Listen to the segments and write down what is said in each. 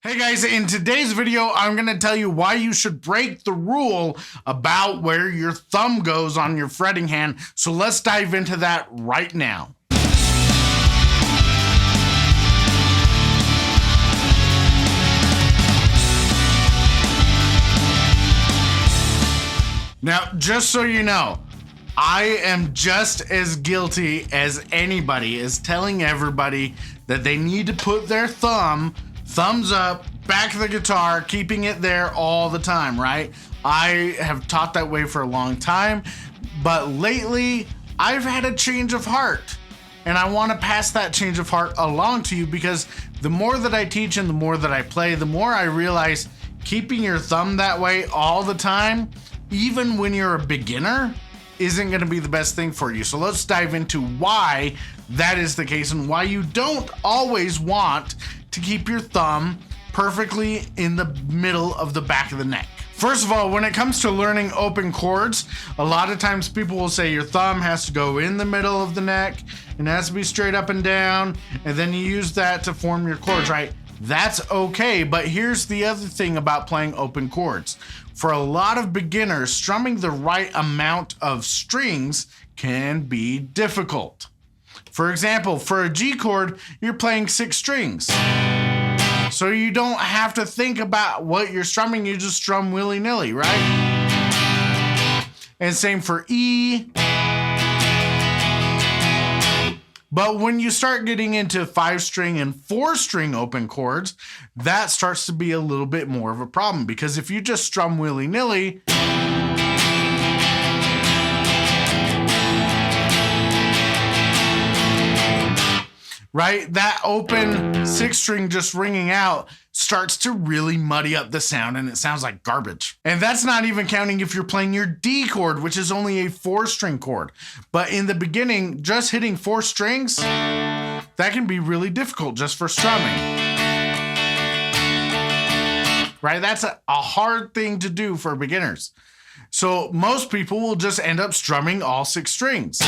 Hey guys, in today's video, I'm going to tell you why you should break the rule about where your thumb goes on your fretting hand. So let's dive into that right now. Now, just so you know, I am just as guilty as anybody as telling everybody that they need to put their thumbs up, back of the guitar, keeping it there all the time, right? I have taught that way for a long time, but lately I've had a change of heart, and I want to pass that change of heart along to you because the more that I teach and the more that I play, the more I realize keeping your thumb that way all the time, even when you're a beginner, isn't going to be the best thing for you. So let's dive into why that is the case and why you don't always want to keep your thumb perfectly in the middle of the back of the neck. First of all, when it comes to learning open chords, a lot of times people will say your thumb has to go in the middle of the neck and it has to be straight up and down, and then you use that to form your chords, right? That's okay, but here's the other thing about playing open chords. For a lot of beginners, strumming the right amount of strings can be difficult. For example, for a G chord, you're playing 6 strings. So you don't have to think about what you're strumming, you just strum willy-nilly, right? And same for E. But when you start getting into 5-string and 4-string open chords, that starts to be a little bit more of a problem, because if you just strum willy-nilly, right, that open 6-string just ringing out starts to really muddy up the sound and it sounds like garbage. And that's not even counting if you're playing your D chord, which is only a 4-string chord. But in the beginning, just hitting 4 strings, that can be really difficult just for strumming. Right? That's a hard thing to do for beginners. So most people will just end up strumming all 6 strings.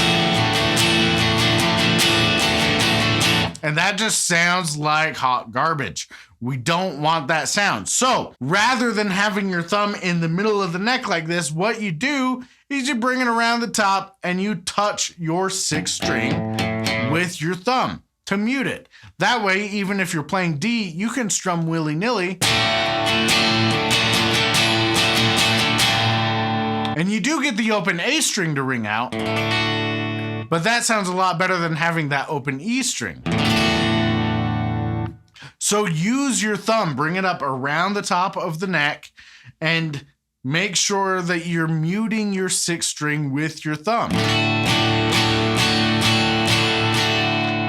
And that just sounds like hot garbage. We don't want that sound. So rather than having your thumb in the middle of the neck like this, what you do is you bring it around the top and you touch your 6th string with your thumb to mute it. That way, even if you're playing D, you can strum willy-nilly. And you do get the open A string to ring out, but that sounds a lot better than having that open E string. So use your thumb, bring it up around the top of the neck, and make sure that you're muting your 6th string with your thumb.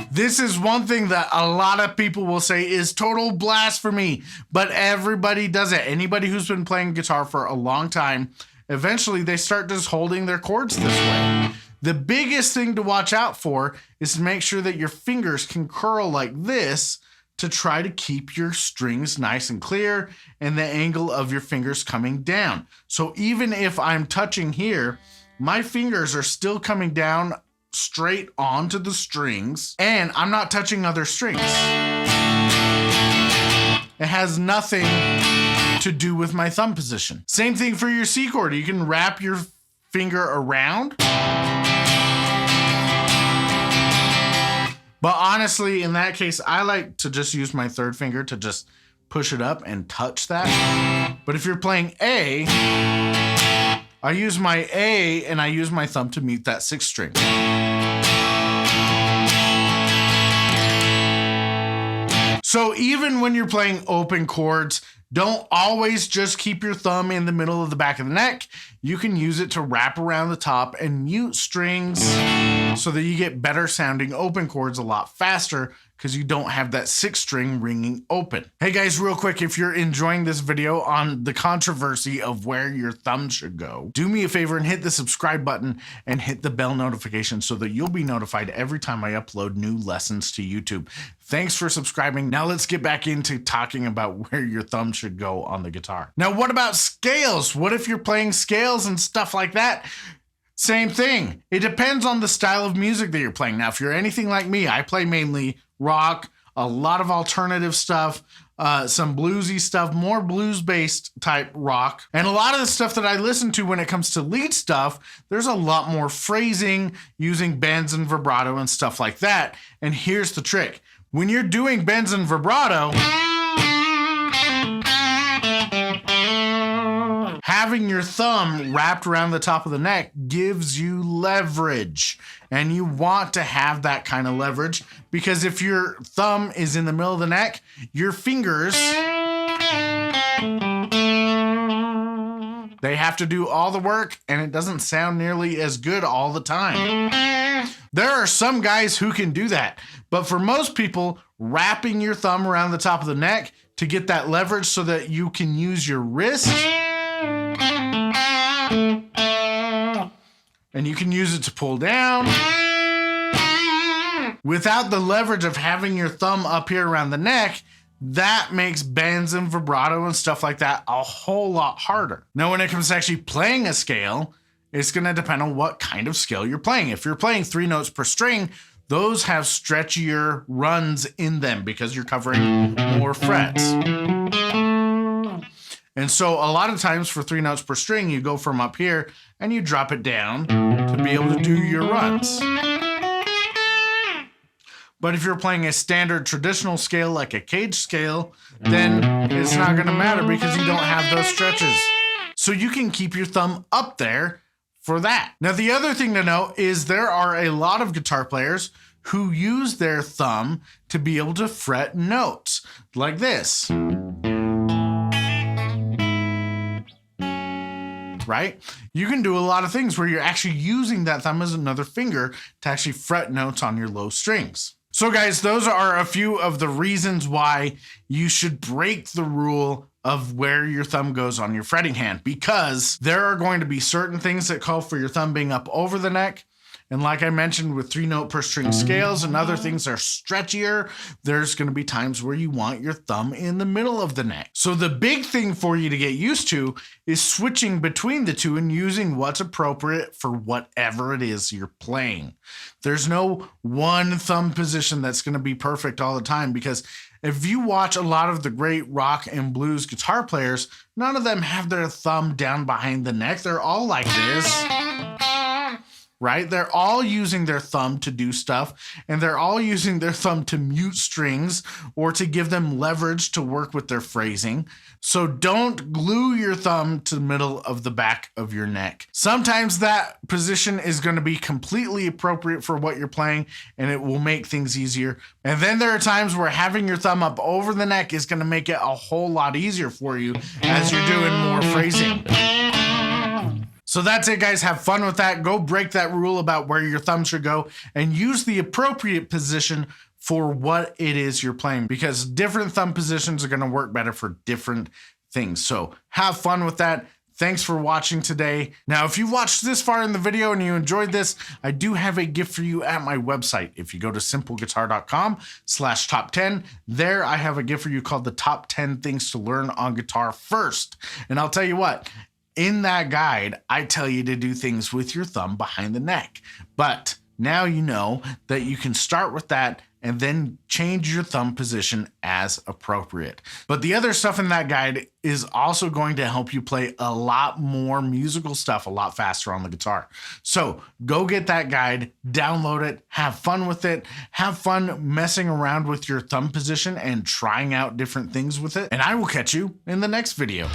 This is one thing that a lot of people will say is total blasphemy, but everybody does it. Anybody who's been playing guitar for a long time, eventually they start just holding their chords this way. The biggest thing to watch out for is to make sure that your fingers can curl like this to try to keep your strings nice and clear and the angle of your fingers coming down. So even if I'm touching here, my fingers are still coming down straight onto the strings and I'm not touching other strings. It has nothing to do with my thumb position. Same thing for your C chord. You can wrap your finger around. But honestly, in that case, I like to just use my 3rd finger to just push it up and touch that. But if you're playing A, I use my A and I use my thumb to mute that 6th string. So even when you're playing open chords, don't always just keep your thumb in the middle of the back of the neck. You can use it to wrap around the top and mute strings so that you get better sounding open chords a lot faster because you don't have that 6th string ringing open. Hey guys, real quick, if you're enjoying this video on the controversy of where your thumb should go, do me a favor and hit the subscribe button and hit the bell notification so that you'll be notified every time I upload new lessons to YouTube. Thanks for subscribing. Now let's get back into talking about where your thumb should go on the guitar. Now, what about scales? What if you're playing scales and stuff like that? Same thing. It depends on the style of music that you're playing. Now, if you're anything like me, I play mainly rock, a lot of alternative stuff, some bluesy stuff, more blues-based type rock. And a lot of the stuff that I listen to when it comes to lead stuff, there's a lot more phrasing using bends and vibrato and stuff like that. And here's the trick. When you're doing bends and vibrato, having your thumb wrapped around the top of the neck gives you leverage. And you want to have that kind of leverage because if your thumb is in the middle of the neck, your fingers, they have to do all the work and it doesn't sound nearly as good all the time. There are some guys who can do that, but for most people, wrapping your thumb around the top of the neck to get that leverage so that you can use your wrist and you can use it to pull down without the leverage of having your thumb up here around the neck. That makes bends and vibrato and stuff like that a whole lot harder. Now, when it comes to actually playing a scale, it's going to depend on what kind of scale you're playing. If you're playing 3 notes per string, those have stretchier runs in them because you're covering more frets. And so a lot of times for 3 notes per string, you go from up here and you drop it down to be able to do your runs. But if you're playing a standard traditional scale like a cage scale, then it's not going to matter because you don't have those stretches. So you can keep your thumb up there for that. Now, the other thing to note is there are a lot of guitar players who use their thumb to be able to fret notes like this. Right? You can do a lot of things where you're actually using that thumb as another finger to actually fret notes on your low strings. So guys, those are a few of the reasons why you should break the rule of where your thumb goes on your fretting hand, because there are going to be certain things that call for your thumb being up over the neck. And like I mentioned with 3 note per string scales and other things that are stretchier, there's going to be times where you want your thumb in the middle of the neck. So the big thing for you to get used to is switching between the two and using what's appropriate for whatever it is you're playing. There's no one thumb position that's going to be perfect all the time, because if you watch a lot of the great rock and blues guitar players, none of them have their thumb down behind the neck. They're all like this. Right? They're all using their thumb to do stuff, and they're all using their thumb to mute strings or to give them leverage to work with their phrasing. So don't glue your thumb to the middle of the back of your neck. Sometimes that position is going to be completely appropriate for what you're playing, and it will make things easier. And then there are times where having your thumb up over the neck is going to make it a whole lot easier for you as you're doing more phrasing. So that's it, guys. Have fun with that. Go break that rule about where your thumb should go and use the appropriate position for what it is you're playing, because different thumb positions are going to work better for different things. So have fun with that. Thanks for watching today. Now, if you watched this far in the video and you enjoyed this, I do have a gift for you at my website. If you go to simpleguitar.com/top10, there I have a gift for you called the top 10 things to learn on guitar first. And I'll tell you what, in that guide, I tell you to do things with your thumb behind the neck. But now you know that you can start with that and then change your thumb position as appropriate. But the other stuff in that guide is also going to help you play a lot more musical stuff a lot faster on the guitar. So go get that guide, download it, have fun with it, have fun messing around with your thumb position and trying out different things with it. And I will catch you in the next video.